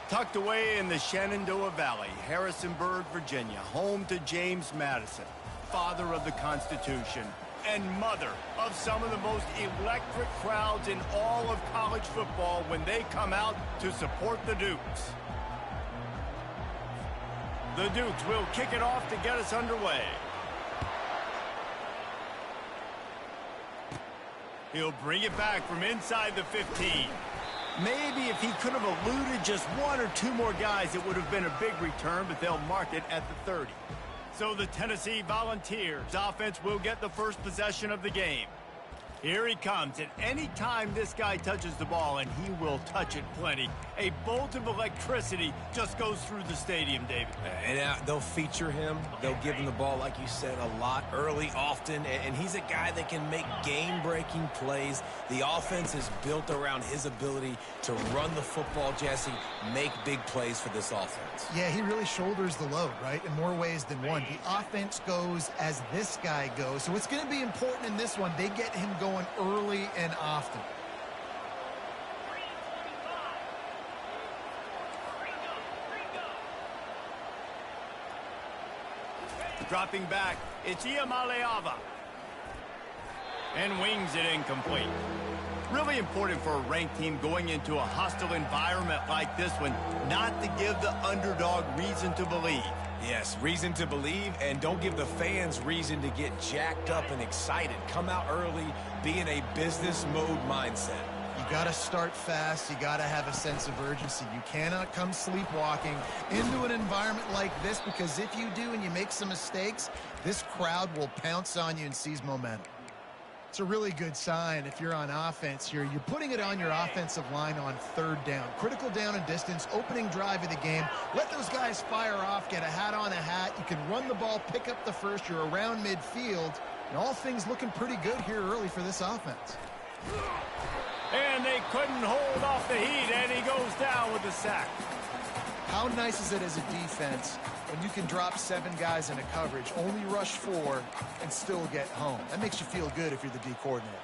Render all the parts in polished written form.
Tucked away in the Shenandoah Valley, Harrisonburg, Virginia, home to James Madison, father of the Constitution, and mother of some of the most electric crowds in all of college football when they come out to support the Dukes. The Dukes will kick it off to get us underway. He'll bring it back from inside the 15. Maybe if he could have eluded just one or two more guys, it would have been a big return, but they'll mark it at the 30. So the Tennessee Volunteers offense will get the first possession of the game. Here he comes, and any time this guy touches the ball, and he will touch it plenty, a bolt of electricity just goes through the stadium, David. And they'll feature him. They'll give him the ball, like you said, a lot, early, often, and he's a guy that can make game-breaking plays. The offense is built around his ability to run the football, Jesse, make big plays for this offense. Yeah, he really shoulders the load, right, in more ways than one. The offense goes as this guy goes, so it's going to be important in this one. They get him going early and often. Dropping back, it's Iamaleava. And wings it incomplete. Really important for a ranked team going into a hostile environment like this one, not to give the underdog reason to believe. Yes, reason to believe, and don't give the fans reason to get jacked up and excited. Come out early, be in a business mode mindset. You got to start fast. You got to have a sense of urgency. You cannot come sleepwalking into an environment like this, because if you do and you make some mistakes, this crowd will pounce on you and seize momentum. It's a really good sign if you're on offense here. You're putting it on your offensive line on third down. Critical down and distance, opening drive of the game. Let those guys fire off, get a hat on a hat. You can run the ball, pick up the first. You're around midfield. And all things looking pretty good here early for this offense. And they couldn't hold off the heat, and he goes down with the sack. How nice is it as a defense when you can drop 7 guys into coverage, only rush 4, and still get home? That makes you feel good if you're the D coordinator.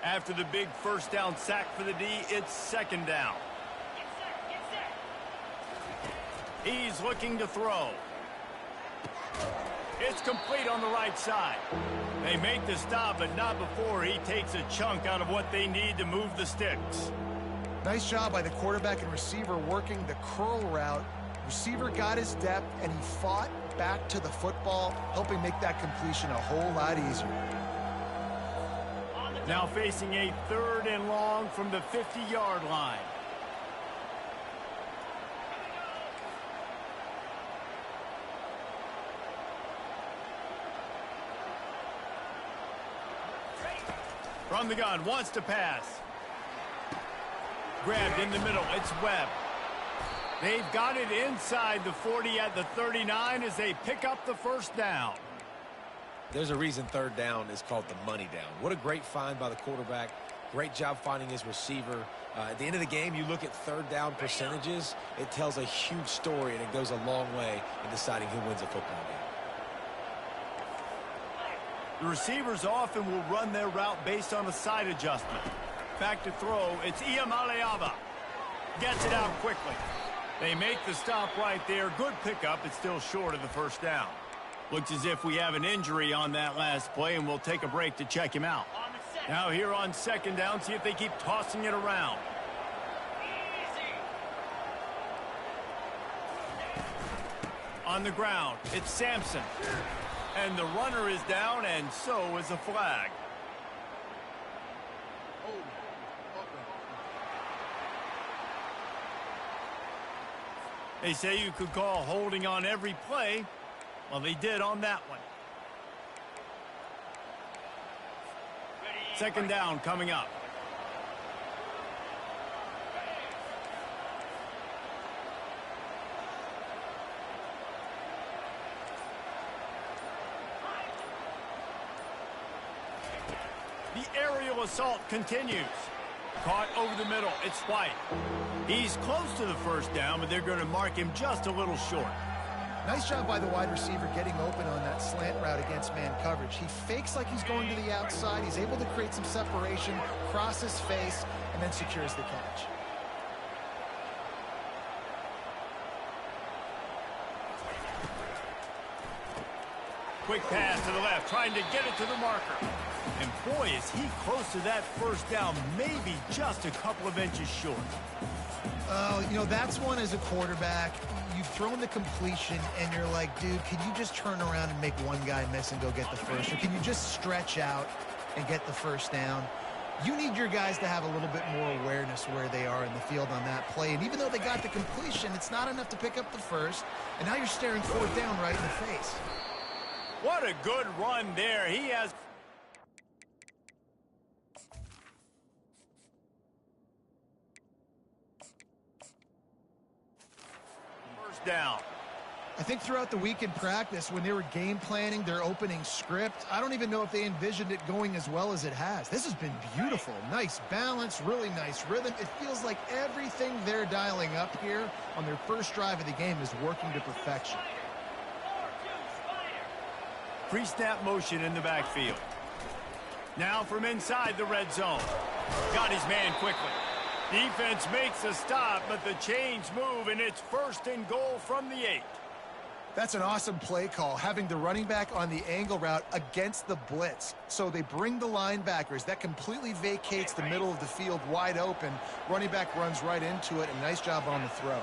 After the big first down sack for the D, it's second down. He's looking to throw. It's complete on the right side. They make the stop, but not before he takes a chunk out of what they need to move the sticks. Nice job by the quarterback and receiver working the curl route. Receiver got his depth, and he fought back to the football, helping make that completion a whole lot easier. Now facing a 3rd and long from the 50-yard line. From the gun, wants to pass. Grabbed in the middle, it's Webb. They've got it inside the 40 at the 39 as they pick up the first down. There's a reason third down is called the money down. What a great find by the quarterback. Great job finding his receiver. At the end of the game, you look at third down percentages. It tells a huge story, and it goes a long way in deciding who wins a football game. The receivers often will run their route based on a side adjustment. Back to throw, it's Iamaleava. Gets it out quickly. They make the stop right there. Good pickup. It's still short of the first down. Looks as if we have an injury on that last play, and we'll take a break to check him out. Now here on second down, see if they keep tossing it around. On the ground, it's Sampson. And the runner is down, and so is a flag. They say you could call holding on every play. Well, they did on that one. Second down coming up. The aerial assault continues. Caught over the middle. It's White. He's close to the first down, but they're going to mark him just a little short. Nice job by the wide receiver getting open on that slant route against man coverage. He fakes like he's going to the outside. He's able to create some separation, cross his face, and then secures the catch. Quick pass to the left, trying to get it to the marker. And boy, is he close to that first down, maybe just a couple of inches short. You know, that's one as a quarterback. You've thrown the completion, and you're like, dude, can you just turn around and make one guy miss and go get the first? Or can you just stretch out and get the first down? You need your guys to have a little bit more awareness where they are in the field on that play. And even though they got the completion, it's not enough to pick up the first. And now you're staring fourth down right in the face. What a good run there. He has... first down. I think throughout the week in practice, when they were game planning their opening script, I don't even know if they envisioned it going as well as it has. This has been beautiful. Nice balance, really nice rhythm. It feels like everything they're dialing up here on their first drive of the game is working to perfection. Pre-snap motion in the backfield. Now from inside the red zone. Got his man quickly. Defense makes a stop, but the chains move, and it's 1st and goal from the 8. That's an awesome play call, having the running back on the angle route against the blitz. So they bring the linebackers. That completely vacates the middle of the field wide open. Running back runs right into it, and nice job on the throw.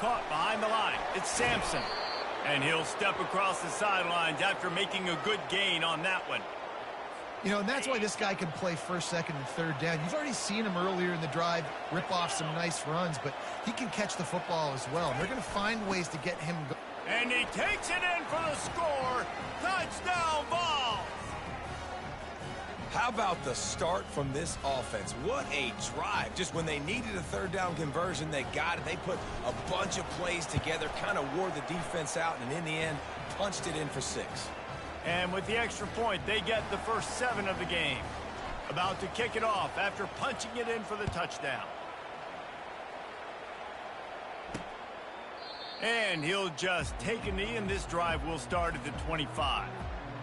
Caught behind the line. It's Sampson. And he'll step across the sidelines after making a good gain on that one. You know, and that's why this guy can play first, second, and third down. You've already seen him earlier in the drive rip off some nice runs, but he can catch the football as well. And they're going to find ways to get him going. And he takes it in for the score. Touchdown, Vols! How about the start from this offense? What a drive. Just when they needed a third down conversion, they got it. They put a bunch of plays together, kind of wore the defense out, and in the end, punched it in for 6. And with the extra point, they get the first 7 of the game. About to kick it off after punching it in for the touchdown. And he'll just take a knee, and this drive will start at the 25.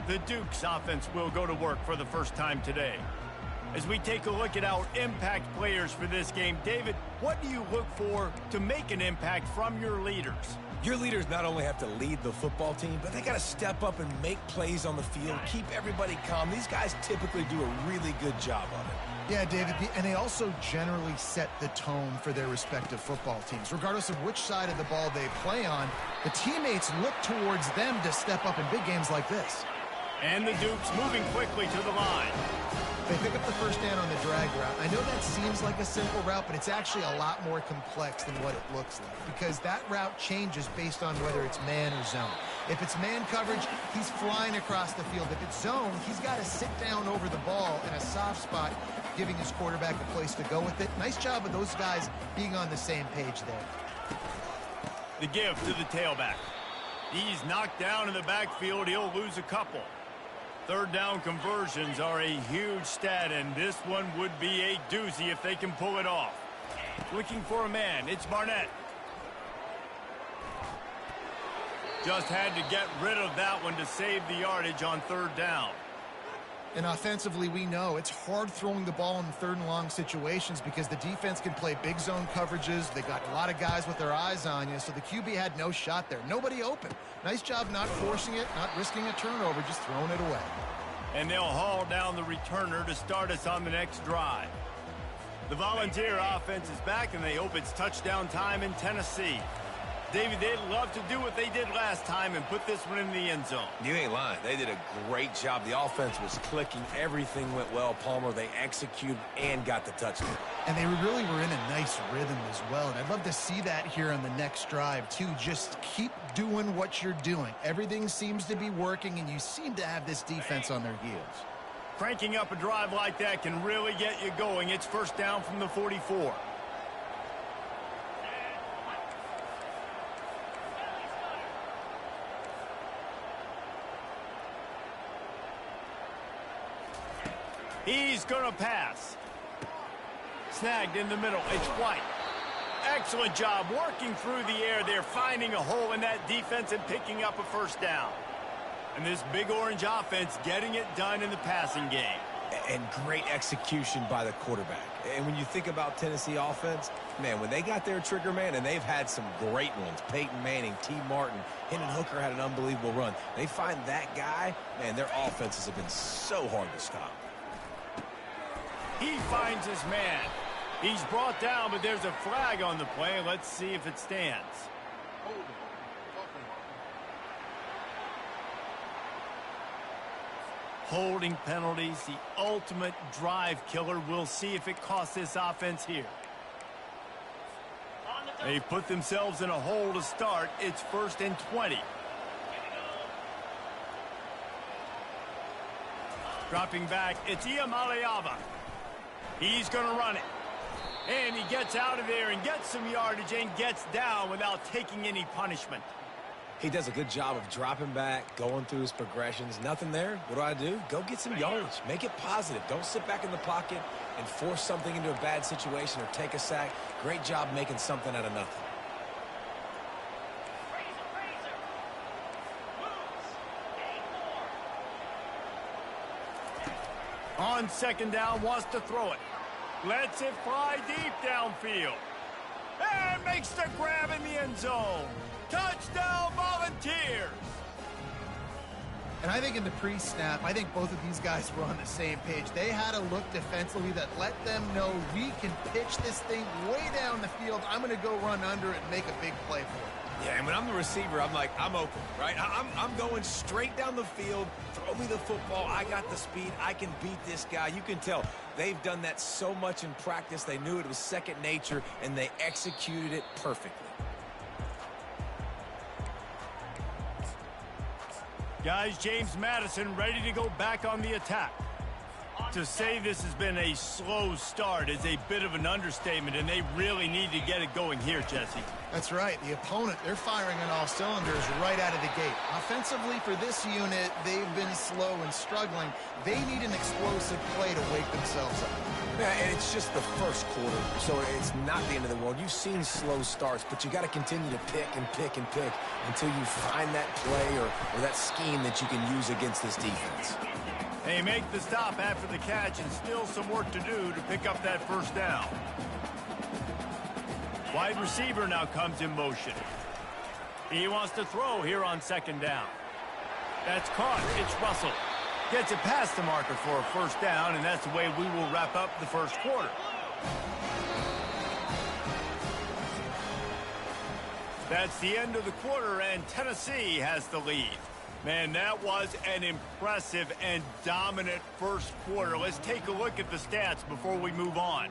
The Duke's offense will go to work for the first time today. As we take a look at our impact players for this game, David, what do you look for to make an impact from your leaders? Your leaders not only have to lead the football team, but they got to step up and make plays on the field, keep everybody calm. These guys typically do a really good job of it. Yeah, David, and they also generally set the tone for their respective football teams. Regardless of which side of the ball they play on, the teammates look towards them to step up in big games like this. And the Dukes moving quickly to the line. They pick up the first down on the drag route. I know that seems like a simple route, but it's actually a lot more complex than what it looks like, because that route changes based on whether it's man or zone. If it's man coverage, he's flying across the field. If it's zone, he's got to sit down over the ball in a soft spot, giving his quarterback a place to go with it. Nice job of those guys being on the same page there. The give to the tailback. He's knocked down in the backfield. He'll lose a couple. Third down conversions are a huge stat, and this one would be a doozy if they can pull it off. Looking for a man. It's Barnett. Just had to get rid of that one to save the yardage on third down. And offensively, we know it's hard throwing the ball in third and long situations because the defense can play big zone coverages. They got a lot of guys with their eyes on you, so the QB had no shot there. Nobody open. Nice job not forcing it, not risking a turnover, just throwing it away. And they'll haul down the returner to start us on the next drive. The Volunteer offense is back, and they hope it's touchdown time in Tennessee. David, they'd love to do what they did last time and put this one in the end zone. You ain't lying. They did a great job. The offense was clicking. Everything went well, Palmer. They executed and got the touchdown. And they really were in a nice rhythm as well. And I'd love to see that here on the next drive, too. Just keep doing what you're doing. Everything seems to be working, and you seem to have this defense on their heels. Cranking up a drive like that can really get you going. It's first down from the 44. He's going to pass. snagged in the middle. It's White. Excellent job working through the air there, finding a hole in that defense and picking up a first down. And this Big Orange offense getting it done in the passing game. And great execution by the quarterback. And when you think about Tennessee offense, man, when they got their trigger man, and they've had some great ones, Peyton Manning, T. Martin, Hendon Hooker had an unbelievable run. They find that guy, man, their offenses have been so hard to stop. He finds his man. He's brought down, but there's a flag on the play. Let's see if it stands. Holding penalties, the ultimate drive killer. We'll see if it costs this offense here. They put themselves in a hole to start. It's 1st and 20. Dropping back, it's Iamaleava. He's going to run it. And he gets out of there and gets some yardage and gets down without taking any punishment. He does a good job of dropping back, going through his progressions. Nothing there. What do? Go get some yardage. Make it positive. Don't sit back in the pocket and force something into a bad situation or take a sack. Great job making something out of nothing. On 2nd down, wants to throw it. Lets it fly deep downfield. And makes the grab in the end zone. Touchdown, Volunteers! And I think in the pre-snap, I think both of these guys were on the same page. They had a look defensively that let them know we can pitch this thing way down the field. I'm going to go run under it and make a big play for it. Yeah, and when I'm the receiver, I'm like, I'm open, right? I'm going straight down the field. Throw me the football. I got the speed. I can beat this guy. You can tell they've done that so much in practice. They knew it was second nature, and they executed it perfectly. Guys, James Madison ready to go back on the attack. To say this has been a slow start is a bit of an understatement, and they really need to get it going here, Jesse. That's right. The opponent, they're firing on all cylinders right out of the gate. Offensively for this unit, they've been slow and struggling. They need an explosive play to wake themselves up. Yeah, and it's just the first quarter, so it's not the end of the world. You've seen slow starts, but you got to continue to pick and pick and pick until you find that play or that scheme that you can use against this defense. They make the stop after the catch and still some work to do to pick up that first down. Wide receiver now comes in motion. He wants to throw here on 2nd down. That's caught. It's Russell. Gets it past the marker for a first down, and that's the way we will wrap up the first quarter. That's the end of the quarter, and Tennessee has the lead. Man, that was an impressive and dominant first quarter. Let's take a look at the stats before we move on.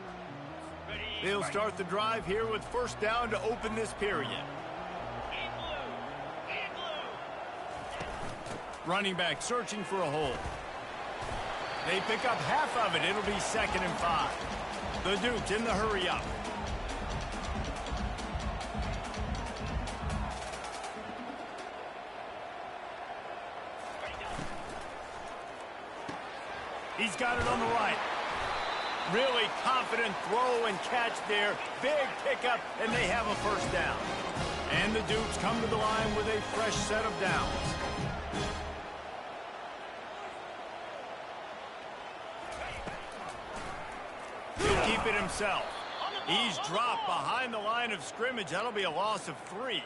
They'll start the drive here with first down to open this period. Running back searching for a hole. They pick up half of it. It'll be 2nd and 5. The Dukes in the hurry up. He's got it on the right. Really confident throw and catch there. Big pickup, and they have a first down. And the Dukes come to the line with a fresh set of downs. He'll keep it himself. He's dropped behind the line of scrimmage. That'll be a loss of 3.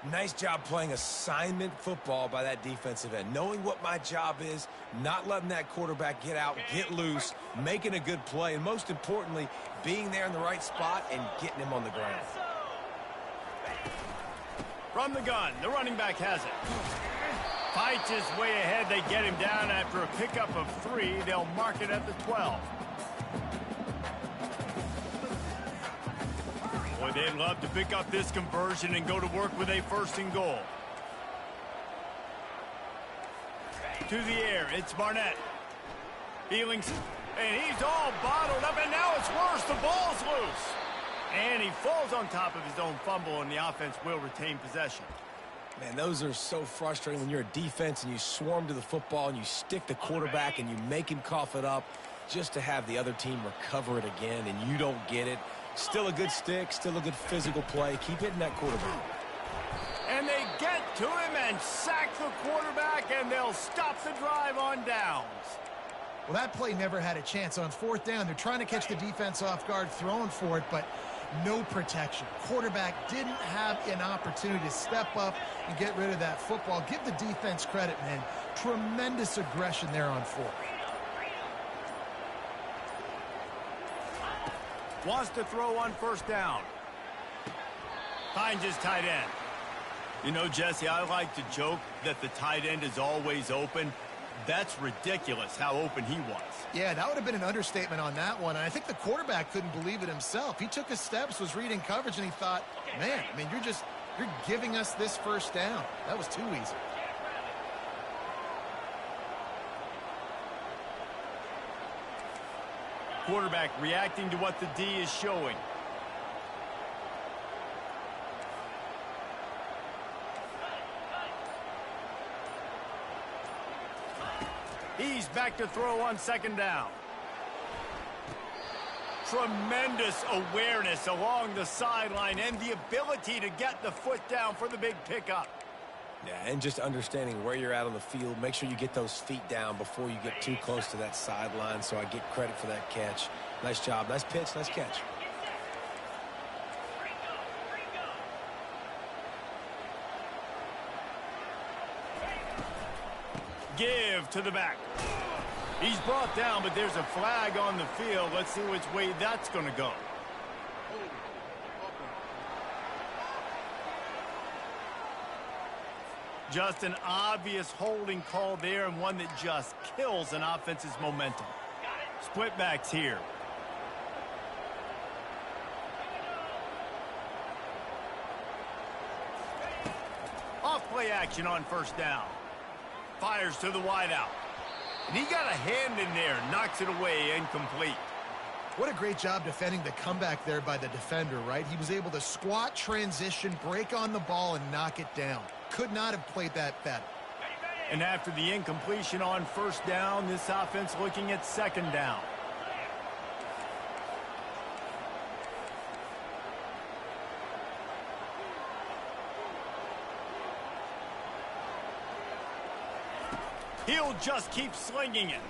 Nice job playing assignment football by that defensive end. Knowing what my job is, not letting that quarterback get out, get loose, making a good play, and most importantly, being there in the right spot and getting him on the ground. From the gun, the running back has it. Fights his way ahead. They get him down after a pickup of 3. They'll mark it at the 12. Boy, they'd love to pick up this conversion and go to work with a 1st and goal. To the air, it's Barnett. Feelings, and he's all bottled up, and now it's worse. The ball's loose. And he falls on top of his own fumble, and the offense will retain possession. Man, those are so frustrating when you're a defense and you swarm to the football and you stick the quarterback and you make him cough it up. just to have the other team recover it again and you don't get it. Still a good stick, still a good physical play. Keep hitting that quarterback. And they get to him and sack the quarterback, and they'll stop the drive on downs. Well, that play never had a chance. On fourth down, they're trying to catch the defense off guard, throwing for it, but no protection. Quarterback didn't have an opportunity to step up and get rid of that football. Give the defense credit, man. Tremendous aggression there on fourth. Wants to throw on first down. Finds his tight end. You know, Jesse, I like to joke that the tight end is always open. That's ridiculous how open he was. Yeah, that would have been an understatement on that one. And I think the quarterback couldn't believe it himself. He took his steps, was reading coverage, and he thought, man, I mean, you're giving us this first down. That was too easy. Quarterback reacting to what the D is showing. He's back to throw on second down. Tremendous awareness along the sideline and the ability to get the foot down for the big pickup. Yeah, and just understanding where you're at on the field. Make sure you get those feet down before you get too close to that sideline, so I get credit for that catch. Nice job. Nice pitch. Nice catch. Give to the back. He's brought down, but there's a flag on the field. Let's see which way that's going to go. Just an obvious holding call there, and one that just kills an offense's momentum. Split backs here. Off play action on first down. Fires to the wideout. And he got a hand in there, knocks it away, incomplete. What a great job defending the comeback there by the defender, right? He was able to squat, transition, break on the ball, and knock it down. Could not have played that better. And after the incompletion on first down, this offense looking at second down. He'll just keep slinging it.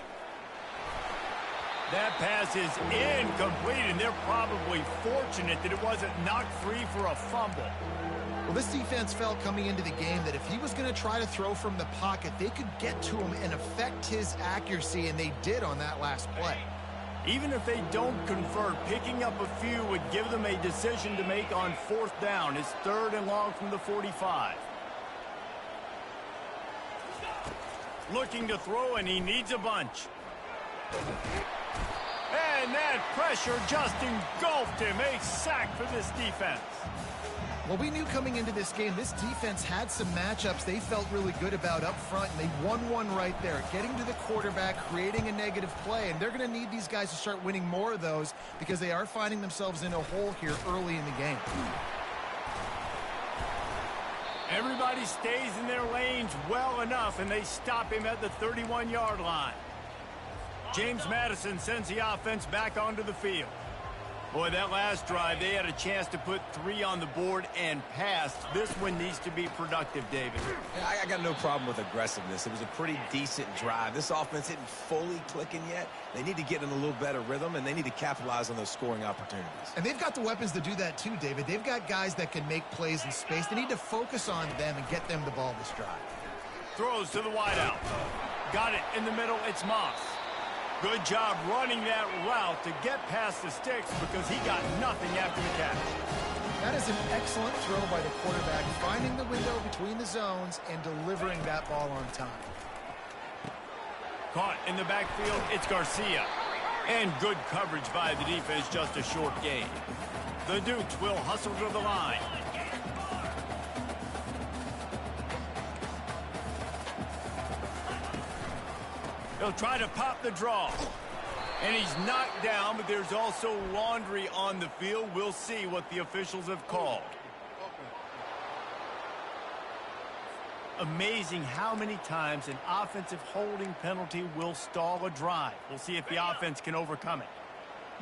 That pass is incomplete, and they're probably fortunate that it wasn't knocked free for a fumble. Well, this defense felt coming into the game that if he was going to try to throw from the pocket, they could get to him and affect his accuracy, and they did on that last play. Even if they don't convert, picking up a few would give them a decision to make on fourth down. It's third and long from the 45. Looking to throw, and he needs a bunch. And that pressure just engulfed him. A sack for this defense. Well, we knew coming into this game, this defense had some matchups they felt really good about up front, and they won one right there, getting to the quarterback, creating a negative play, and they're going to need these guys to start winning more of those because they are finding themselves in a hole here early in the game. Everybody stays in their lanes well enough, and they stop him at the 31-yard line. James Madison sends the offense back onto the field. Boy, that last drive, they had a chance to put 3 on the board and pass. This one needs to be productive, David. Yeah, I got no problem with aggressiveness. It was a pretty decent drive. This offense isn't fully clicking yet. They need to get in a little better rhythm, and they need to capitalize on those scoring opportunities. And they've got the weapons to do that too, David. They've got guys that can make plays in space. They need to focus on them and get them the ball this drive. Throws to the wideout. Got it in the middle. It's Moss. Good job running that route to get past the sticks because he got nothing after the catch. That is an excellent throw by the quarterback, finding the window between the zones and delivering that ball on time. Caught in the backfield, it's Garcia. And good coverage by the defense, just a short gain. The Dukes will hustle to the line. He'll try to pop the draw. And he's knocked down, but there's also laundry on the field. We'll see what the officials have called. Amazing how many times an offensive holding penalty will stall a drive. We'll see if the offense can overcome it.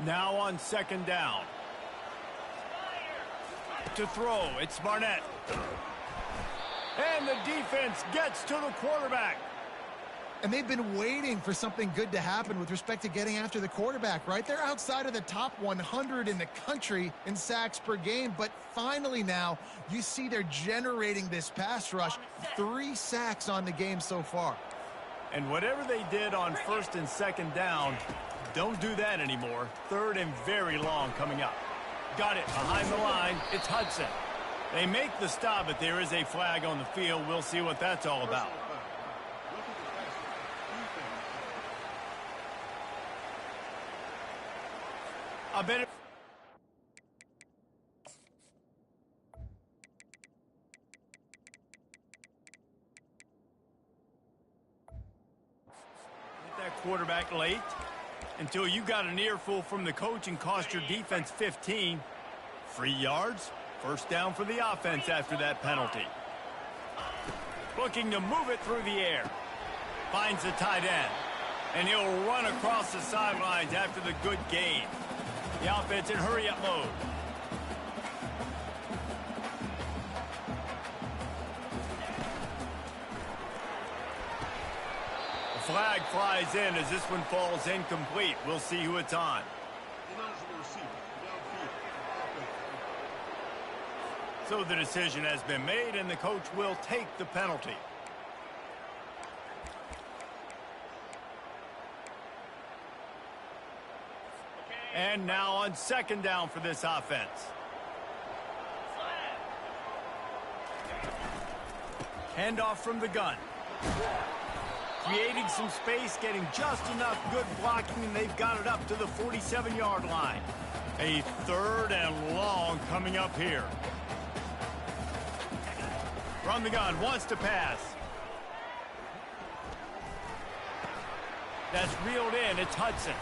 Now on second down. To throw, it's Barnett. And the defense gets to the quarterback. And they've been waiting for something good to happen with respect to getting after the quarterback, right? They're outside of the top 100 in the country in sacks per game, but finally now you see they're generating this pass rush. 3 sacks on the game so far. And whatever they did on first and second down, don't do that anymore. Third and very long coming up. Got it behind the line. It's Hudson. They make the stop, but there is a flag on the field. We'll see what that's all about. I bet it. Hit that quarterback late until you got an earful from the coach and cost your defense 15. Free yards, first down for the offense after that penalty. Looking to move it through the air. Finds the tight end. And he'll run across the sidelines after the good gain. The offense in hurry-up mode. The flag flies in as this one falls incomplete. We'll see who it's on. So the decision has been made, and the coach will take the penalty. And now on second down for this offense. Handoff from the gun. Creating some space, getting just enough good blocking, and they've got it up to the 47-yard line. A third and long coming up here. From the gun, wants to pass. That's reeled in, it's Hudson.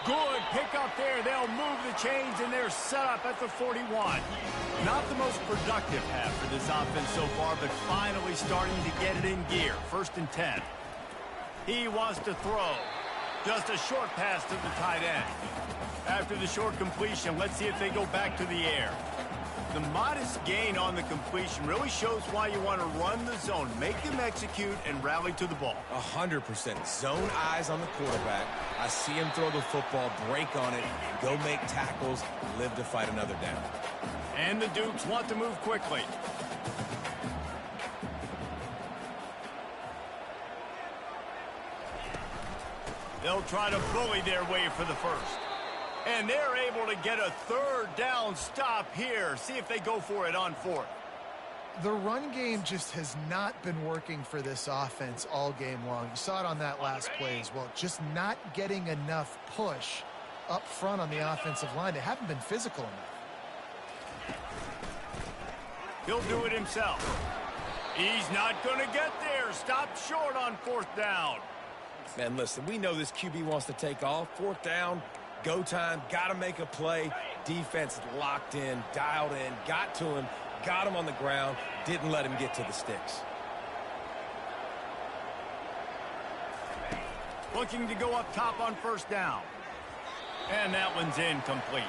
Good pick up there. They'll move the chains, and they're set up at the 41. Not the most productive half for this offense so far, but finally starting to get it in gear. First and 10. He wants to throw. Just a short pass to the tight end. After the short completion, let's see if they go back to the air. The modest gain on the completion really shows why you want to run the zone, make them execute, and rally to the ball. 100%. Zone eyes on the quarterback. I see him throw the football, break on it, go make tackles, live to fight another down. And the Dukes want to move quickly. They'll try to bully their way for the first. And they're able to get a third down stop here. See if they go for it on fourth. The run game just has not been working for this offense all game long. You saw it on that last play as well. Just not getting enough push up front on the offensive line. They haven't been physical enough. He'll do it himself. He's not going to get there. Stop short on fourth down. Man, listen, we know this QB wants to take off. Fourth down. Go time, got to make a play. Defense locked in, dialed in, got to him, got him on the ground, didn't let him get to the sticks. Looking to go up top on first down. And that one's incomplete.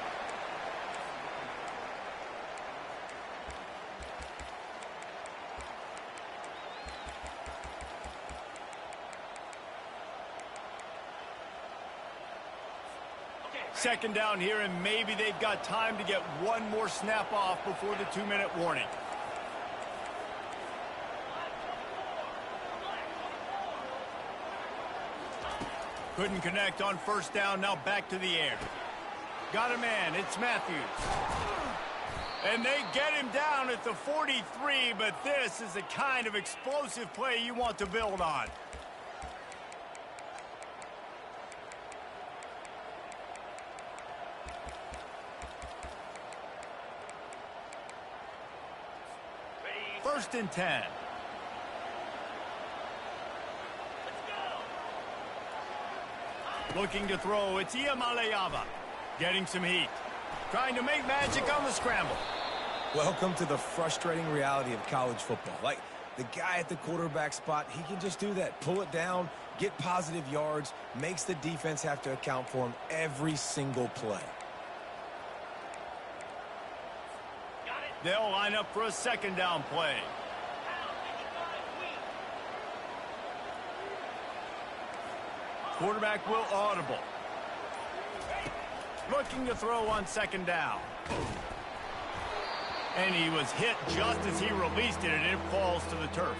Second down here, and maybe they've got time to get one more snap off before the 2-minute warning. Couldn't connect on first down, now back to the air. Got a man, it's Matthews. And they get him down at the 43, but this is the kind of explosive play you want to build on. First and 10. Looking to throw, it's Iamaleava. Getting some heat. Trying to make magic on the scramble. Welcome to the frustrating reality of college football. Like, The guy at the quarterback spot, he can just do that. Pull it down, get positive yards, makes the defense have to account for him every single play. They'll line up for a second down play. Quarterback will audible. Looking to throw on second down. And he was hit just as he released it, and it falls to the turf.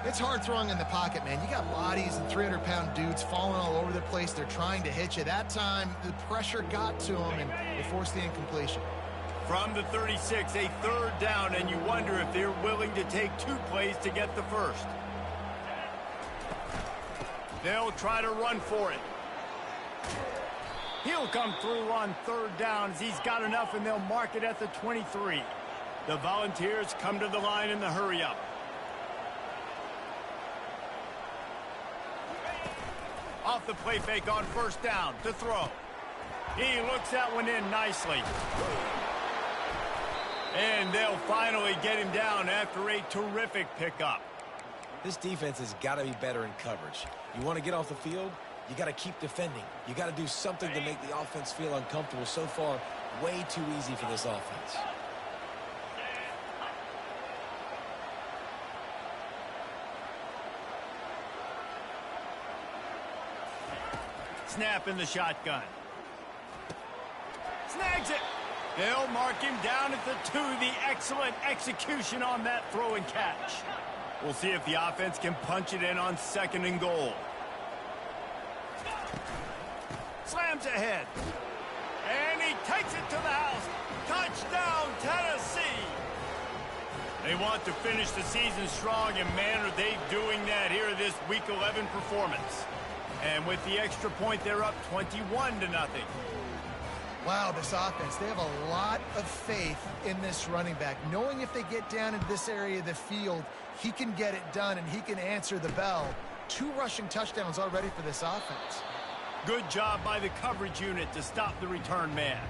It's hard throwing in the pocket, man. You got bodies and 300-pound dudes falling all over the place. They're trying to hit you. That time, the pressure got to him, and it forced the incompletion. From the 36, a third down, and you wonder if they're willing to take 2 plays to get the first. They'll try to run for it. He'll come through on third down as he's got enough, and they'll mark it at the 23. The Volunteers come to the line in the hurry-up. Off the play fake on first down to throw. He looks that one in nicely. And they'll finally get him down after a terrific pickup. This defense has got to be better in coverage. You want to get off the field? You got to keep defending. You got to do something to make the offense feel uncomfortable. So far, way too easy for this offense. Snap in the shotgun. Snags it. They'll mark him down at the 2. The excellent execution on that throw and catch. We'll see if the offense can punch it in on second and goal. Slams ahead. And he takes it to the house. Touchdown, Tennessee. They want to finish the season strong, and man, are they doing that here in this Week 11 performance. And with the extra point, they're up 21-0. Wow, this offense, they have a lot of faith in this running back, knowing if they get down into this area of the field, he can get it done and he can answer the bell. 2 rushing touchdowns already for this offense. Good job by the coverage unit to stop the return man.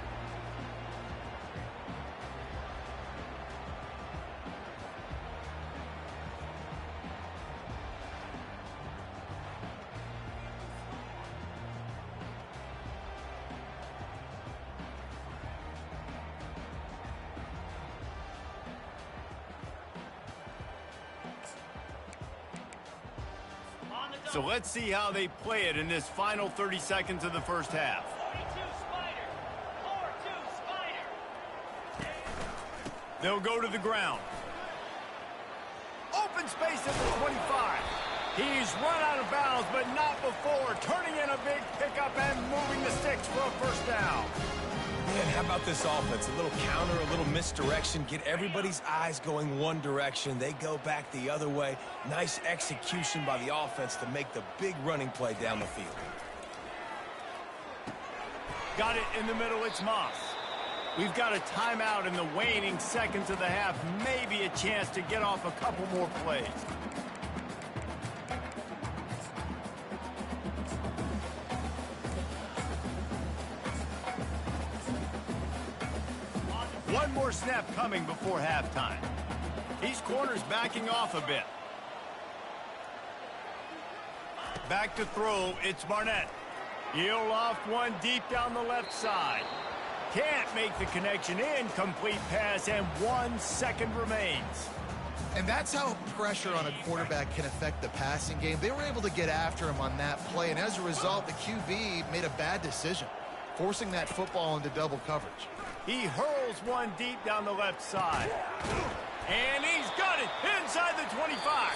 So let's see how they play it in this final 30 seconds of the first half. They'll go to the ground. Open space at the 25. He's run out of bounds, but not before. Turning in a big pickup and moving the sticks for a first down. Man, how about this offense? A little counter, a little misdirection. Get everybody's eyes going one direction. They go back the other way. Nice execution by the offense to make the big running play down the field. Got it in the middle. It's Moss. We've got a timeout in the waning seconds of the half. Maybe a chance to get off a couple more plays. One more snap coming before halftime. These corners backing off a bit. Back to throw, it's Barnett. He'll loft one deep down the left side. Can't make the connection. Incomplete pass, and 1 second remains. And that's how pressure on a quarterback can affect the passing game. They were able to get after him on that play, and as a result, the QB made a bad decision, forcing that football into double coverage. He hurls one deep down the left side. And he's got it inside the 25.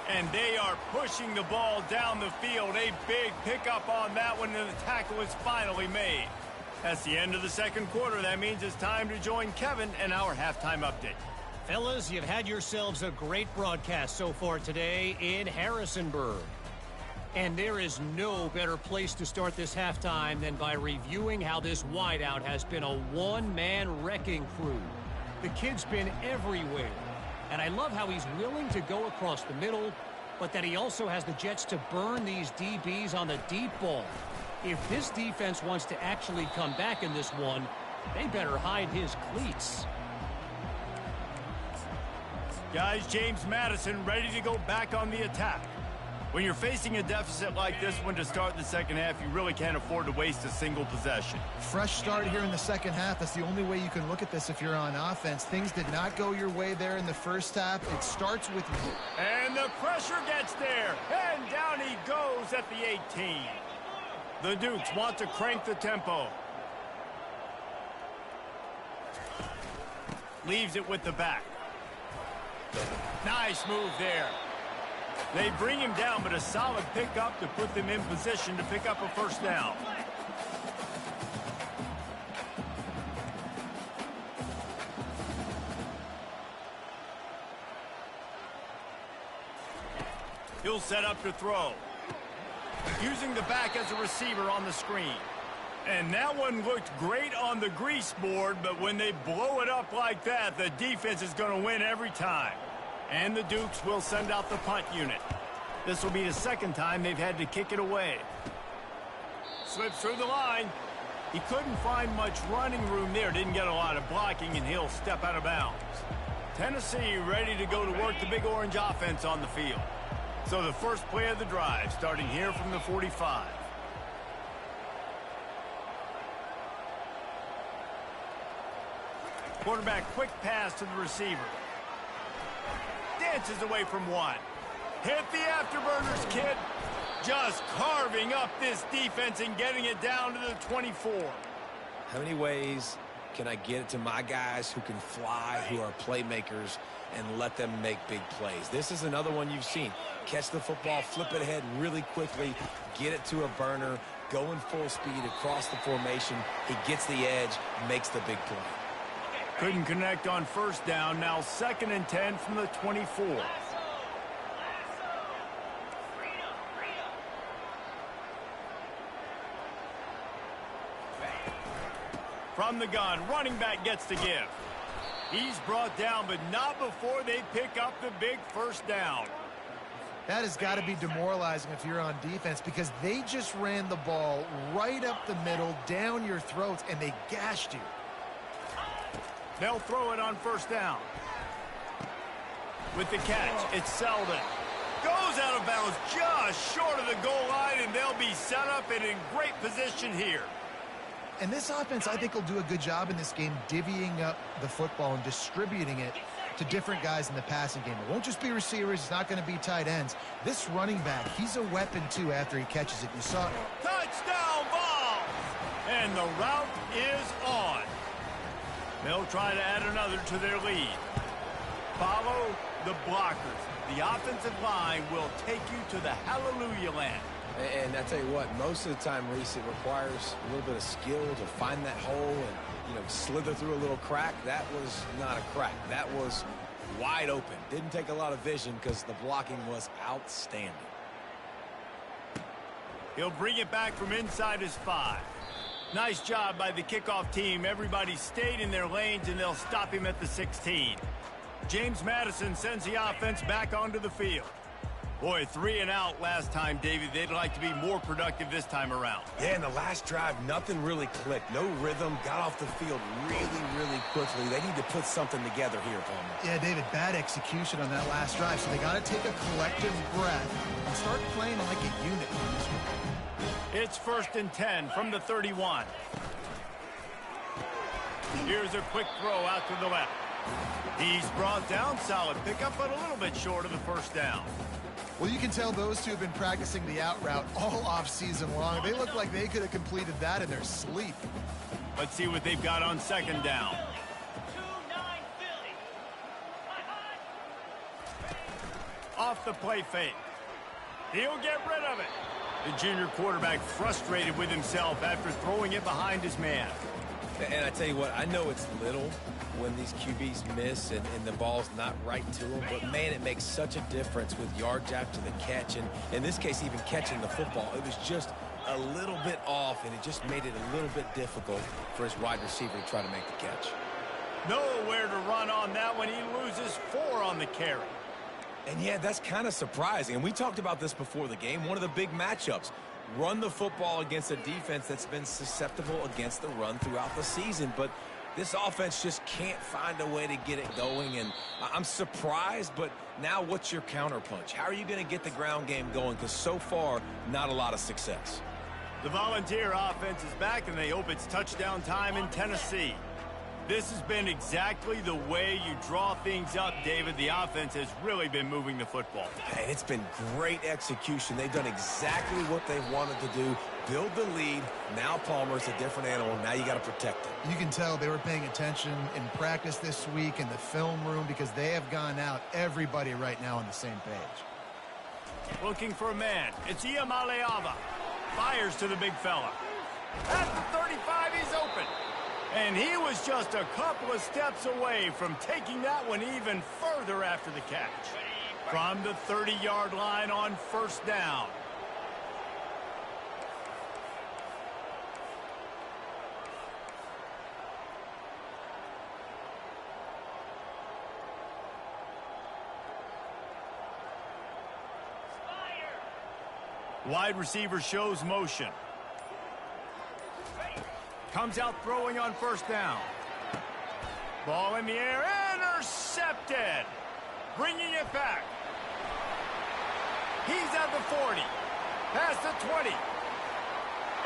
And they are pushing the ball down the field. A big pickup on that one, and the tackle is finally made. That's the end of the second quarter. That means it's time to join Kevin and our halftime update. Fellas, you've had yourselves a great broadcast so far today in Harrisonburg. And there is no better place to start this halftime than by reviewing how this wideout has been a one-man wrecking crew. The kid's been everywhere. And I love how he's willing to go across the middle, but that he also has the Jets to burn these DBs on the deep ball. If this defense wants to actually come back in this one, they better hide his cleats. Guys, James Madison ready to go back on the attack. When you're facing a deficit like this one to start the second half, you really can't afford to waste a single possession. Fresh start here in the second half. That's the only way you can look at this if you're on offense. Things did not go your way there in the first half. It starts with you. And the pressure gets there. And down he goes at the 18. The Dukes want to crank the tempo. Leaves it with the back. Nice move there. They bring him down, but a solid pickup to put them in position to pick up a first down. He'll set up to throw. Using the back as a receiver on the screen. And that one looked great on the grease board, but when they blow it up like that, the defense is going to win every time. And the Dukes will send out the punt unit. This will be the second time they've had to kick it away. Slips through the line. He couldn't find much running room there. Didn't get a lot of blocking, and he'll step out of bounds. Tennessee ready to go to work the Big Orange offense on the field. So the first play of the drive, starting here from the 45. Quarterback quick pass to the receiver. Dances away from one. Hit the afterburners, kid. Just carving up this defense and getting it down to the 24. How many ways can I get it to my guys who can fly, who are playmakers, and let them make big plays? This is another one you've seen. Catch the football, flip it ahead really quickly, get it to a burner, go in full speed across the formation. He gets the edge, makes the big play. Couldn't connect on first down. Now 2nd and 10 from the 24. From the gun, running back gets to give. He's brought down, but not before they pick up the big first down. That has got to be demoralizing if you're on defense, because they just ran the ball right up the middle, down your throats, and they gashed you. They'll throw it on first down. With the catch, it's Selden. Goes out of bounds just short of the goal line, and they'll be set up and in great position here. And this offense, I think, will do a good job in this game divvying up the football and distributing it to different guys in the passing game. It won't just be receivers. It's not going to be tight ends. This running back, he's a weapon, too, after he catches it. You saw it. Touchdown ball! And the route is on. They'll try to add another to their lead. Follow the blockers. The offensive line will take you to the hallelujah land. And I tell you what, most of the time, Reese, it requires a little bit of skill to find that hole and, slither through a little crack. That was not a crack. That was wide open. Didn't take a lot of vision because the blocking was outstanding. He'll bring it back from inside his 5. Nice job by the kickoff team. Everybody stayed in their lanes, and they'll stop him at the 16. James Madison sends the offense back onto the field. Boy, 3 and out last time, David. They'd like to be more productive this time around. Yeah, in the last drive, nothing really clicked. No rhythm. Got off the field really, really quickly. They need to put something together here, Palmer. Yeah, David, bad execution on that last drive. So they got to take a collective breath and start playing like a unit. It's 1st and 10 from the 31. Here's a quick throw out to the left. He's brought down. Solid pickup, but a little bit short of the first down. Well, you can tell those two have been practicing the out route all off-season long. They look like they could have completed that in their sleep. Let's see what they've got on 2nd down. Off the play fake. He'll get rid of it. The junior quarterback frustrated with himself after throwing it behind his man. And I tell you what, I know it's little when these QBs miss and the ball's not right to them, but man, it makes such a difference with yards after the catch, and in this case, even catching the football. It was just a little bit off, and it just made it a little bit difficult for his wide receiver to try to make the catch. Nowhere to run on that one. He loses 4 on the carry. And yeah, that's kind of surprising. And we talked about this before the game. One of the big matchups. Run the football against a defense that's been susceptible against the run throughout the season. But This offense just can't find a way to get it going, and I'm surprised, but now what's your counterpunch? How are you going to get the ground game going? Because so far, not a lot of success. The Volunteer offense is back, and they hope it's touchdown time in Tennessee. This has been exactly the way you draw things up, David. The offense has really been moving the football. And it's been great execution. They've done exactly what they wanted to do. Build the lead. Now Palmer's a different animal. Now you got to protect it. You can tell they were paying attention in practice this week in the film room because they have gone out, everybody right now on the same page. Looking for a man. It's Iamaleava. Fires to the big fella. At the 35, he's open. And he was just a couple of steps away from taking that one even further after the catch. From the 30-yard line on first down. Wide receiver shows motion. Comes out throwing on first down. Ball in the air, intercepted. Bringing it back. He's at the 40. Past the 20.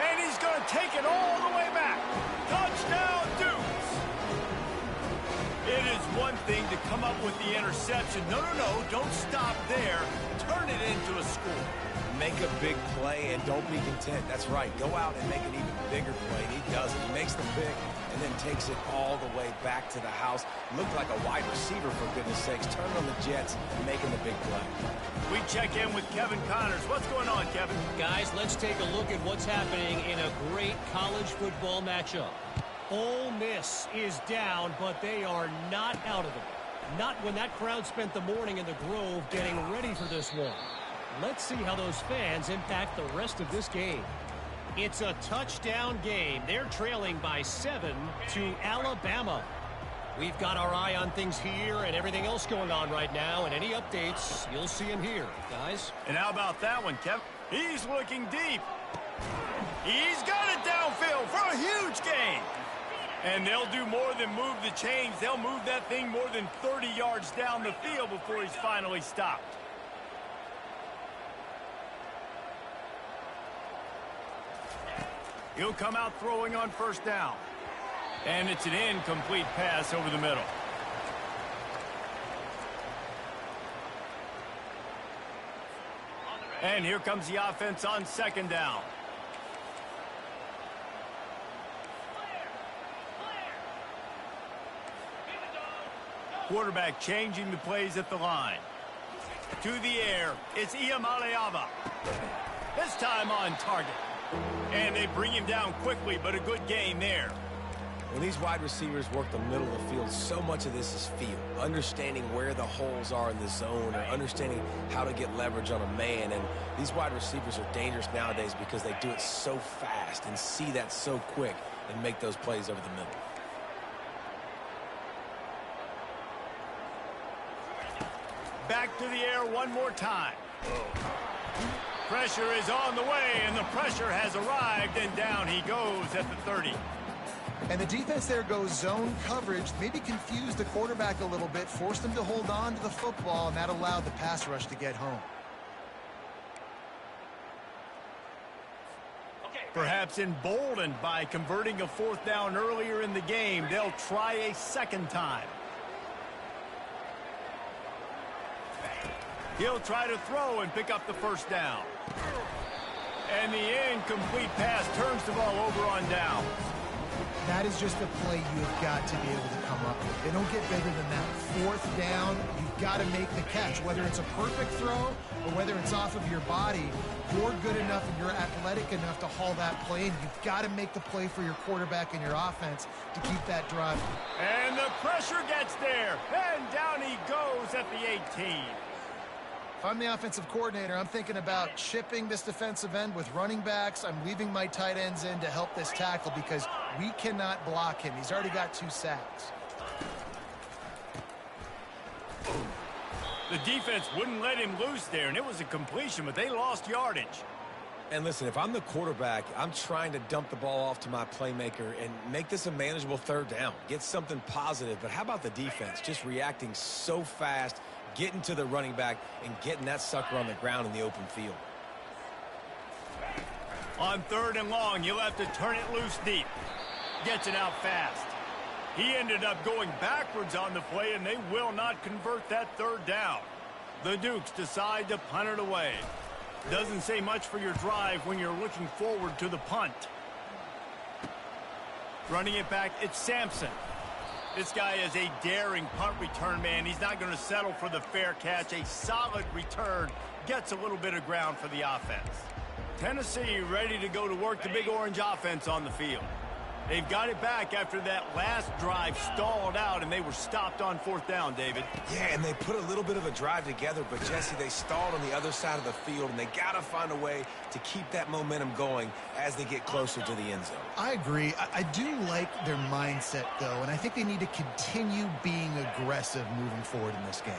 And he's going to take it all the way back. Touchdown, Dukes. It is one thing to come up with the interception. No, don't stop there. Turn it into a score. Make a big play and don't be content. That's right. Go out and make an even bigger play. And he does it. He makes the pick and then takes it all the way back to the house. Looked like a wide receiver, for goodness sakes. Turning on the Jets and making the big play. We check in with Kevin Connors. What's going on, Kevin? Guys, let's take a look at what's happening in a great college football matchup. Ole Miss is down, but they are not out of it. Not when that crowd spent the morning in the Grove getting ready for this one. Let's see how those fans impact the rest of this game. It's a touchdown game. They're trailing by 7 to Alabama. We've got our eye on things here and everything else going on right now, and any updates, you'll see them here, guys. And how about that one, Kevin? He's looking deep. He's got it downfield for a huge gain. And they'll do more than move the chains. They'll move that thing more than 30 yards down the field before he's finally stopped. He'll come out throwing on first down. And it's an incomplete pass over the middle. And here comes the offense on second down. Quarterback changing the plays at the line. To the air, it's Iamaleava. This time on target. And they bring him down quickly, but a good gain there. When these wide receivers work the middle of the field, so much of this is feel. Understanding where the holes are in the zone or understanding how to get leverage on a man. And these wide receivers are dangerous nowadays because they do it so fast and see that so quick and make those plays over the middle. Back to the air one more time. Pressure is on the way, and the pressure has arrived, and down he goes at the 30. And the defense there goes zone coverage, maybe confused the quarterback a little bit, forced him to hold on to the football, and that allowed the pass rush to get home. Perhaps emboldened by converting a fourth down earlier in the game, they'll try a second time. He'll try to throw and pick up the first down. And the incomplete pass turns the ball over on down. That is just a play you've got to be able to come up with. They don't get bigger than that. Fourth down, you've got to make the catch. Whether it's a perfect throw or whether it's off of your body, you're good enough and you're athletic enough to haul that play, and you've got to make the play for your quarterback and your offense to keep that drive. And the pressure gets there, and down he goes at the 18. If I'm the offensive coordinator, I'm thinking about chipping this defensive end with running backs. I'm leaving my tight ends in to help this tackle because we cannot block him. He's already got 2 sacks. The defense wouldn't let him loose there, and it was a completion, but they lost yardage. And listen, if I'm the quarterback, I'm trying to dump the ball off to my playmaker and make this a manageable third down. Get something positive. But how about the defense? Just reacting so fast, getting to the running back, and getting that sucker on the ground in the open field. On 3rd and long, you'll have to turn it loose deep. Gets it out fast. He ended up going backwards on the play, and they will not convert that 3rd down. The Dukes decide to punt it away. Doesn't say much for your drive when you're looking forward to the punt. Running it back, it's Sampson. This guy is a daring punt return man. He's not going to settle for the fair catch. A solid return gets a little bit of ground for the offense. Tennessee ready to go to work the Big Orange offense on the field. They've got it back after that last drive stalled out, and they were stopped on 4th down, David. Yeah, and they put a little bit of a drive together, but, Jesse, they stalled on the other side of the field, and they got to find a way to keep that momentum going as they get closer to the end zone. I agree. I do like their mindset, though, and I think they need to continue being aggressive moving forward in this game.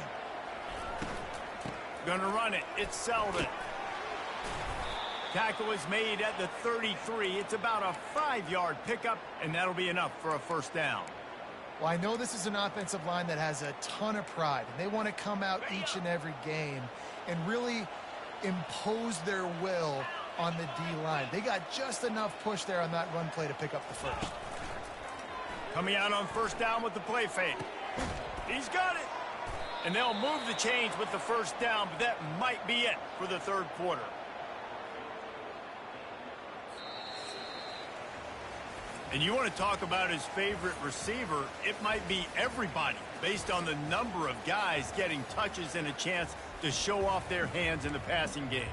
Gonna run it. It's Selden. Tackle is made at the 33. It's about a 5-yard pickup, and that'll be enough for a 1st down. Well, I know this is an offensive line that has a ton of pride, and they want to come out each and every game and really impose their will on the D-line. They got just enough push there on that run play to pick up the 1st. Coming out on 1st down with the play fake. He's got it. And they'll move the chains with the 1st down, but that might be it for the 3rd quarter. And you want to talk about his favorite receiver, it might be everybody based on the number of guys getting touches and a chance to show off their hands in the passing game.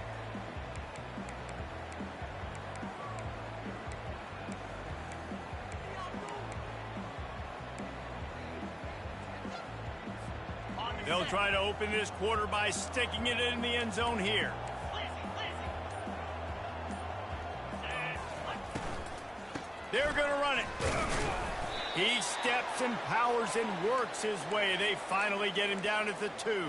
They'll try to open this quarter by sticking it in the end zone here. They're going to run it. He steps and powers and works his way. They finally get him down at the 2.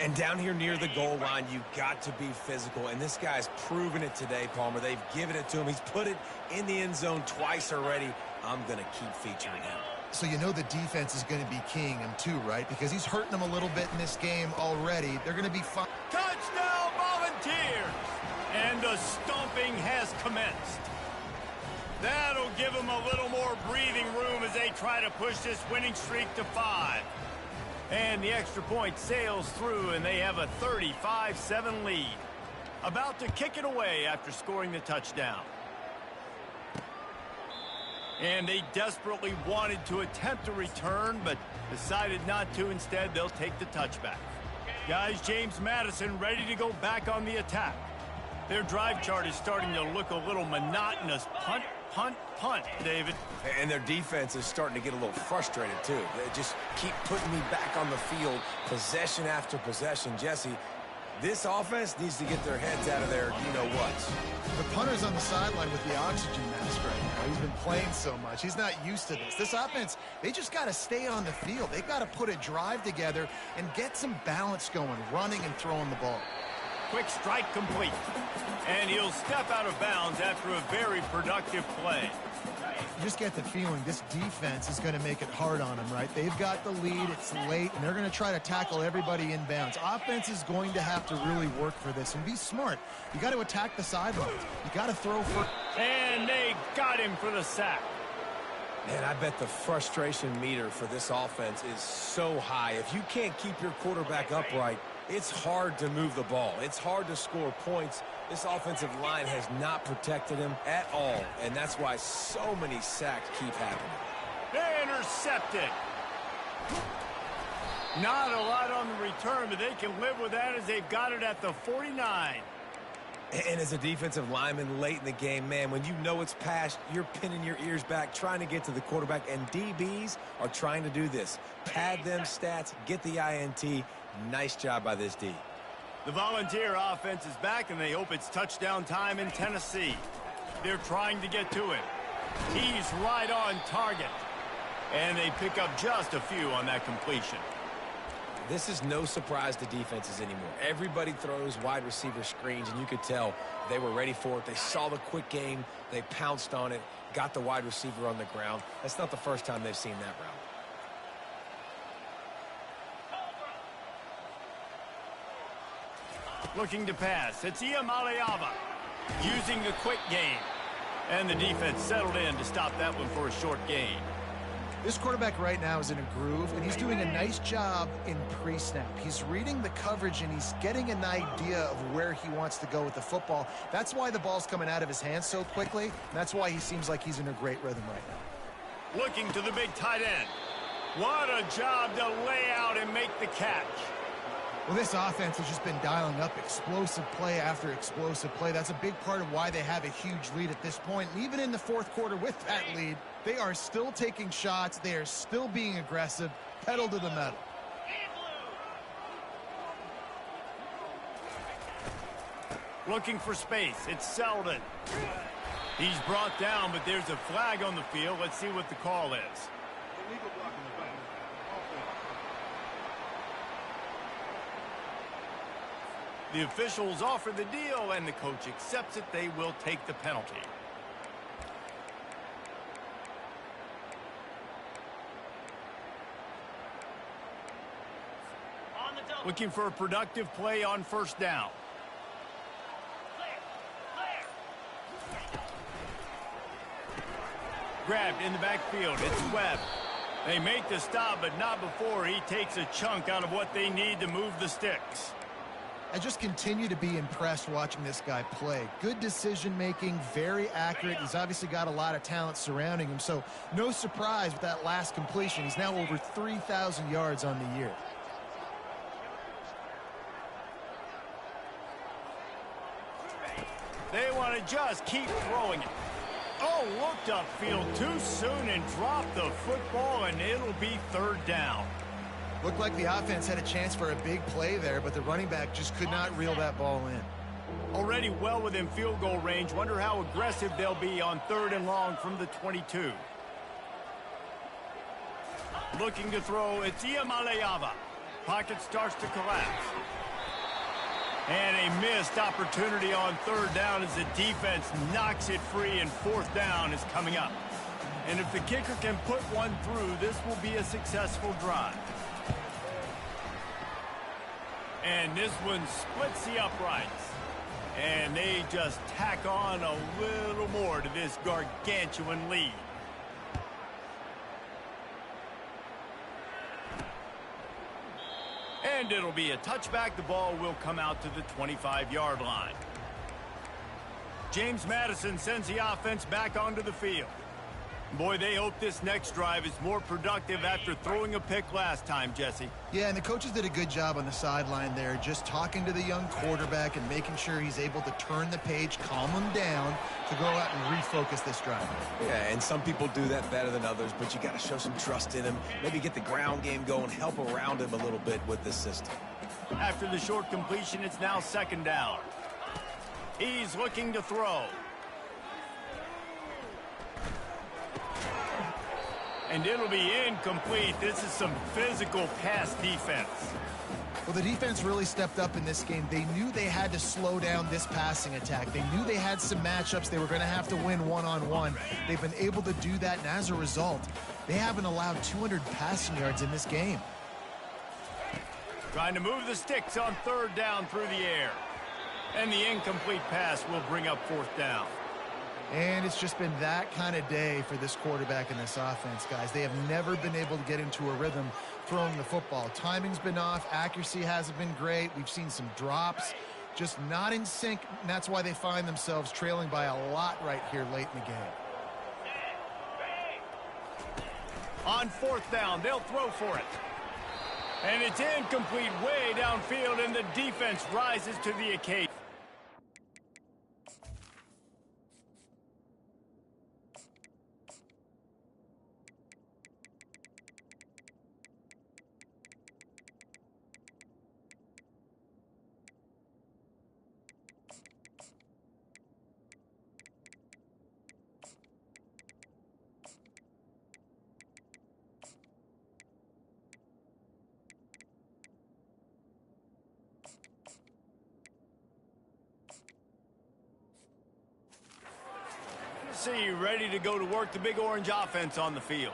And down here near the goal line, you've got to be physical. And this guy's proven it today, Palmer. They've given it to him. He's put it in the end zone twice already. I'm going to keep featuring him. So you know the defense is going to be keying him too, right? Because he's hurting them a little bit in this game already. They're going to be fine. Touchdown, Volunteers! And the stomping has commenced. That'll give them a little more breathing room as they try to push this winning streak to 5. And the extra point sails through, and they have a 35-7 lead. About to kick it away after scoring the touchdown. And they desperately wanted to attempt a return, but decided not to. Instead, they'll take the touchback. Guys, James Madison ready to go back on the attack. Their drive chart is starting to look a little monotonous. Punt, punt, punt, David. And their defense is starting to get a little frustrated, too. They just keep putting me back on the field, possession after possession. Jesse, this offense needs to get their heads out of their you-know-whats. The punter's on the sideline with the oxygen mask right now. He's been playing so much. He's not used to this. This offense, they just got to stay on the field. They've got to put a drive together and get some balance going, running and throwing the ball. Quick strike complete. And he'll step out of bounds after a very productive play. You just get the feeling this defense is going to make it hard on them, right? They've got the lead, it's late, and they're going to try to tackle everybody in bounds. Offense is going to have to really work for this and be smart. You got to attack the sidelines. You got to throw for... And they got him for the sack. Man, I bet the frustration meter for this offense is so high. If you can't keep your quarterback upright, it's hard to move the ball. It's hard to score points. This offensive line has not protected him at all, and that's why so many sacks keep happening. Intercepted. Not a lot on the return, but they can live with that as they've got it at the 49. And as a defensive lineman late in the game, man, when you know it's past, you're pinning your ears back, trying to get to the quarterback, and DBs are trying to do this. Pad them stats, get the INT. Nice job by this D. The Volunteer offense is back, and they hope it's touchdown time in Tennessee. They're trying to get to him. He's right on target. And they pick up just a few on that completion. This is no surprise to defenses anymore. Everybody throws wide receiver screens, and you could tell they were ready for it. They saw the quick game. They pounced on it, got the wide receiver on the ground. That's not the first time they've seen that route. Looking to pass. It's Iamaleava using the quick game. And the defense settled in to stop that one for a short gain. This quarterback right now is in a groove, and he's doing a nice job in pre-snap. He's reading the coverage, and he's getting an idea of where he wants to go with the football. That's why the ball's coming out of his hands so quickly, and that's why he seems like he's in a great rhythm right now. Looking to the big tight end. What a job to lay out and make the catch. Well, this offense has just been dialing up explosive play after explosive play. That's a big part of why they have a huge lead at this point. And even in the fourth quarter with that lead, they are still taking shots. They are still being aggressive, pedal to the metal. Looking for space. It's Selden. He's brought down, but there's a flag on the field. Let's see what the call is. The officials offer the deal, and the coach accepts it. They will take the penalty. Looking for a productive play on first down. Grabbed in the backfield. It's Webb. They make the stop, but not before he takes a chunk out of what they need to move the sticks. I just continue to be impressed watching this guy play. Good decision-making, very accurate. He's obviously got a lot of talent surrounding him, so no surprise with that last completion. He's now over 3,000 yards on the year. They want to just keep throwing it. Oh, looked upfield too soon and dropped the football, and it'll be third down. Looked like the offense had a chance for a big play there, but the running back just could not reel that ball in. Already well within field goal range. Wonder how aggressive they'll be on third and long from the 22. Looking to throw, it's Iamaleava. Pocket starts to collapse. And a missed opportunity on third down as the defense knocks it free, and fourth down is coming up. And if the kicker can put one through, this will be a successful drive. And this one splits the uprights. And they just tack on a little more to this gargantuan lead. And it'll be a touchback. The ball will come out to the 25-yard line. James Madison sends the offense back onto the field. Boy, they hope this next drive is more productive after throwing a pick last time, Jesse. Yeah, and the coaches did a good job on the sideline there, just talking to the young quarterback and making sure he's able to turn the page, calm him down to go out and refocus this drive. Yeah, and some people do that better than others, but you got to show some trust in him. Maybe get the ground game going, help around him a little bit with this system. After the short completion, it's now second down. He's looking to throw. And it'll be incomplete. This is some physical pass defense. Well, the defense really stepped up in this game. They knew they had to slow down this passing attack. They knew they had some matchups they were going to have to win one-on-one. They've been able to do that, and as a result, they haven't allowed 200 passing yards in this game. Trying to move the sticks on third down through the air. And the incomplete pass will bring up fourth down. And it's just been that kind of day for this quarterback and this offense, guys. They have never been able to get into a rhythm throwing the football. Timing's been off. Accuracy hasn't been great. We've seen some drops, just not in sync. And that's why they find themselves trailing by a lot right here late in the game. On fourth down, they'll throw for it. And it's incomplete way downfield, and the defense rises to the occasion. Tennessee ready to go to work the Big Orange offense on the field.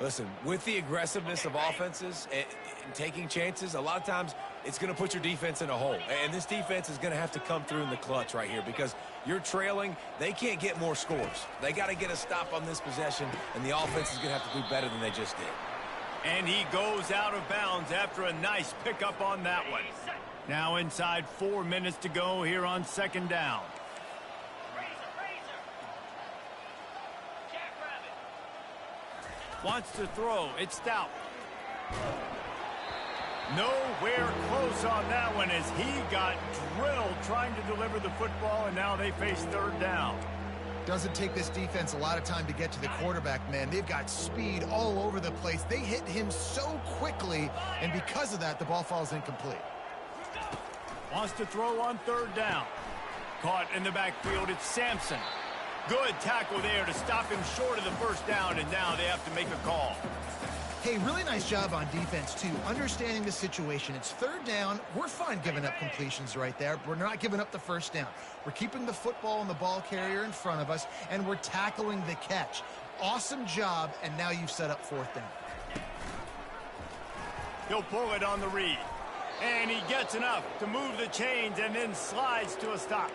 Listen, with the aggressiveness of offenses and taking chances, a lot of times it's going to put your defense in a hole. And this defense is going to have to come through in the clutch right here because you're trailing. They can't get more scores. They got to get a stop on this possession, and the offense is going to have to do better than they just did. And he goes out of bounds after a nice pickup on that one. Now inside 4 minutes to go here on second down. Wants to throw. It's Stout. Nowhere close on that one as he got drilled trying to deliver the football, and now they face third down. Doesn't take this defense a lot of time to get to the quarterback, man. They've got speed all over the place. They hit him so quickly, and because of that, the ball falls incomplete. Wants to throw on third down. Caught in the backfield, it's Sampson. Good tackle there to stop him short of the first down, and now they have to make a call. Hey, really nice job on defense, too. Understanding the situation. It's third down. We're fine giving up completions right there. We're not giving up the first down. We're keeping the football and the ball carrier in front of us, and we're tackling the catch. Awesome job, and now you've set up fourth down. He'll pull it on the read. And he gets enough to move the chains and then slides to a stop.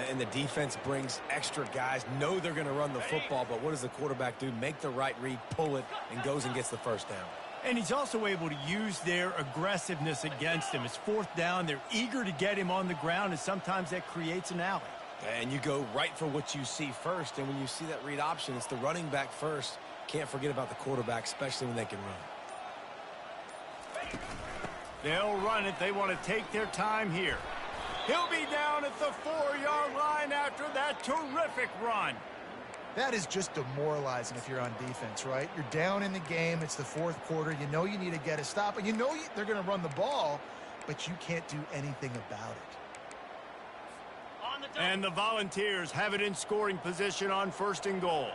And the defense brings extra guys, know they're going to run the football, but what does the quarterback do? Make the right read, pull it, and goes and gets the first down. And he's also able to use their aggressiveness against him. It's fourth down. They're eager to get him on the ground, and sometimes that creates an alley. And you go right for what you see first, and when you see that read option, it's the running back first. Can't forget about the quarterback, especially when they can run. They'll run it. They want to take their time here. He'll be down at the 4-yard line after that terrific run. That is just demoralizing if you're on defense, right? You're down in the game. It's the fourth quarter. You know you need to get a stop, and you know they're going to run the ball, but you can't do anything about it. And the Volunteers have it in scoring position on first and goal.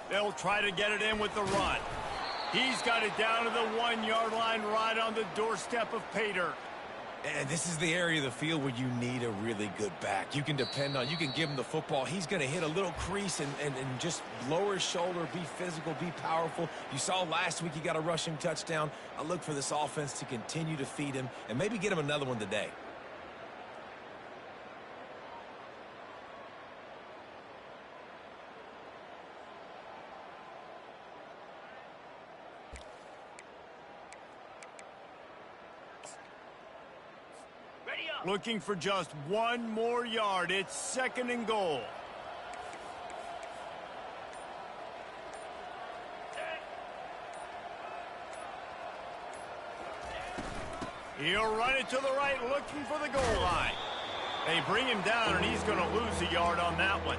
They'll try to get it in with the run. He's got it down to the 1-yard line right on the doorstep of pay dirt. And this is the area of the field where you need a really good back. You can depend on, you can give him the football. He's going to hit a little crease and just lower his shoulder, be physical, be powerful. You saw last week he got a rushing touchdown. I look for this offense to continue to feed him and maybe get him another one today. Looking for just one more yard. It's second and goal. He'll run it to the right, looking for the goal line. They bring him down, and he's going to lose a yard on that one.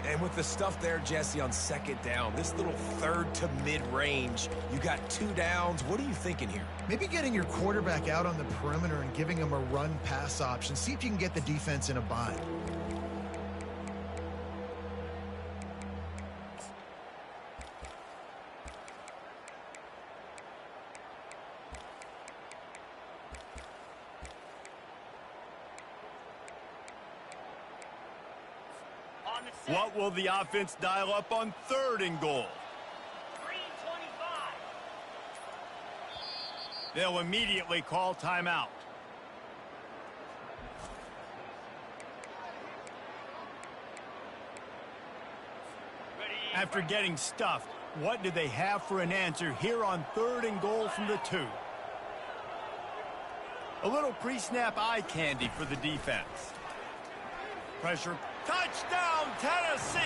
And with the stuff there, Jesse, on second down, this little third to mid-range, you got 2 downs. What are you thinking here? Maybe getting your quarterback out on the perimeter and giving him a run-pass option. See if you can get the defense in a bind. What will the offense dial up on third and goal? 3:25. They'll immediately call timeout. After getting stuffed, what do they have for an answer here on third and goal from the 2? A little pre-snap eye candy for the defense. Pressure. Touchdown, Tennessee!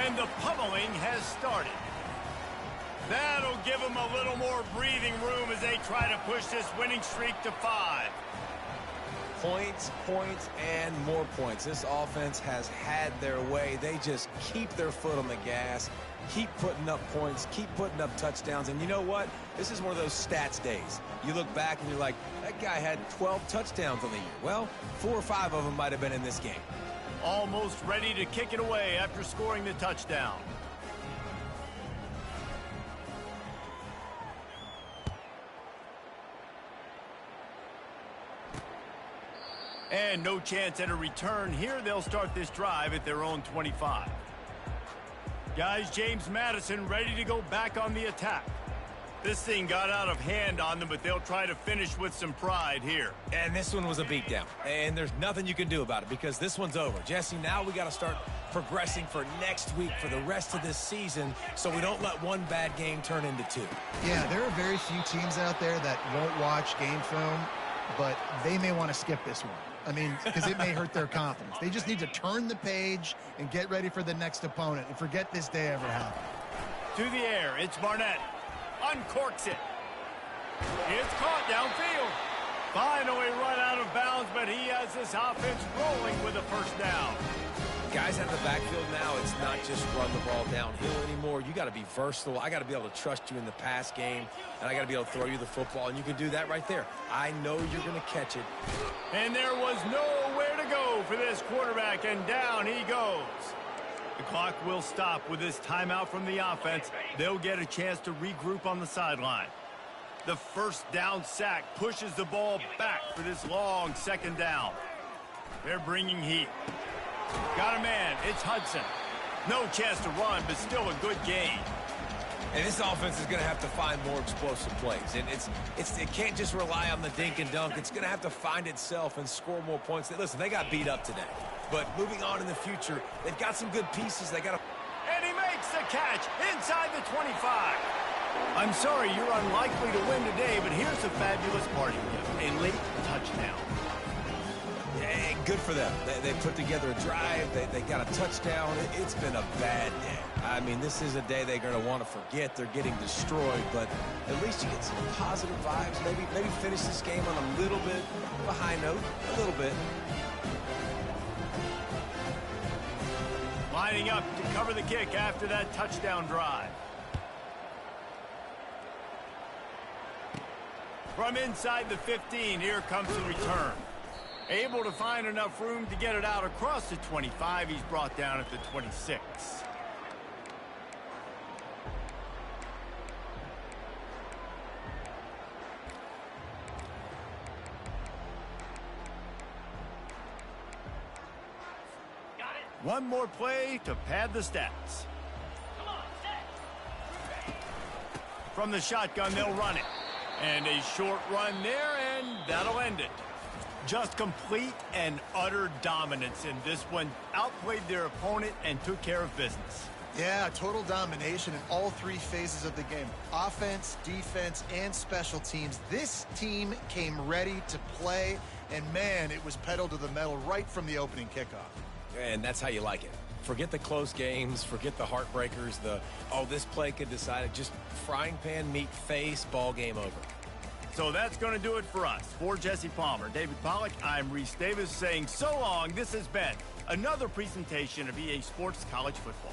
And the pummeling has started. That'll give them a little more breathing room as they try to push this winning streak to 5. Points, points, and more points. This offense has had their way. They just keep their foot on the gas, keep putting up points, keep putting up touchdowns. And you know what? This is one of those stats days. You look back and you're like, that guy had 12 touchdowns on the year. Well, 4 or 5 of them might have been in this game. Almost ready to kick it away after scoring the touchdown. And no chance at a return here. They'll start this drive at their own 25. Guys, James Madison ready to go back on the attack. This thing got out of hand on them, but they'll try to finish with some pride here. And this one was a beatdown. And there's nothing you can do about it because this one's over. Jesse, now we got to start progressing for next week for the rest of this season so we don't let one bad game turn into two. Yeah, there are very few teams out there that won't watch game film, but they may want to skip this one. I mean, because it may hurt their confidence. They just need to turn the page and get ready for the next opponent and forget this day ever happened. To the air, it's Barnett. Uncorks it. It's caught downfield. Finally run out of bounds, but he has this offense rolling with a first down. Guys at the backfield now, it's not just run the ball downhill anymore. You got to be versatile. I got to be able to trust you in the pass game, and I got to be able to throw you the football, and you can do that right there. I know you're going to catch it. And there was nowhere to go for this quarterback, and down he goes. The clock will stop with this timeout from the offense. They'll get a chance to regroup on the sideline. The first down sack pushes the ball back for this long second down. They're bringing heat. Got a man. It's Hudson. No chance to run, but still a good game. And this offense is going to have to find more explosive plays. And it can't just rely on the dink and dunk. It's going to have to find itself and score more points. Listen, they got beat up today. But moving on in the future, they've got some good pieces. They got to... And he makes the catch inside the 25. I'm sorry you're unlikely to win today, but here's a fabulous party gift. A late touchdown. Hey, good for them. They put together a drive. They got a touchdown. It's been a bad day. I mean, this is a day they're going to want to forget. They're getting destroyed, but at least you get some positive vibes. Maybe finish this game on a little bit of a high note, a little bit. Lining up to cover the kick after that touchdown drive. From inside the 15, here comes the return. Able to find enough room to get it out across the 25. He's brought down at the 26. One more play to pad the stats. From the shotgun, they'll run it. And a short run there, and that'll end it. Just complete and utter dominance in this one. Outplayed their opponent and took care of business. Yeah, total domination in all three phases of the game. Offense, defense, and special teams. This team came ready to play, and man, it was pedal to the metal right from the opening kickoff. And that's how you like it. Forget the close games, forget the heartbreakers, this play could decide it. Just frying pan, meat face, ball game over. So that's going to do it for us. For Jesse Palmer, David Pollack, I'm Reese Davis saying so long. This has been another presentation of EA Sports College Football.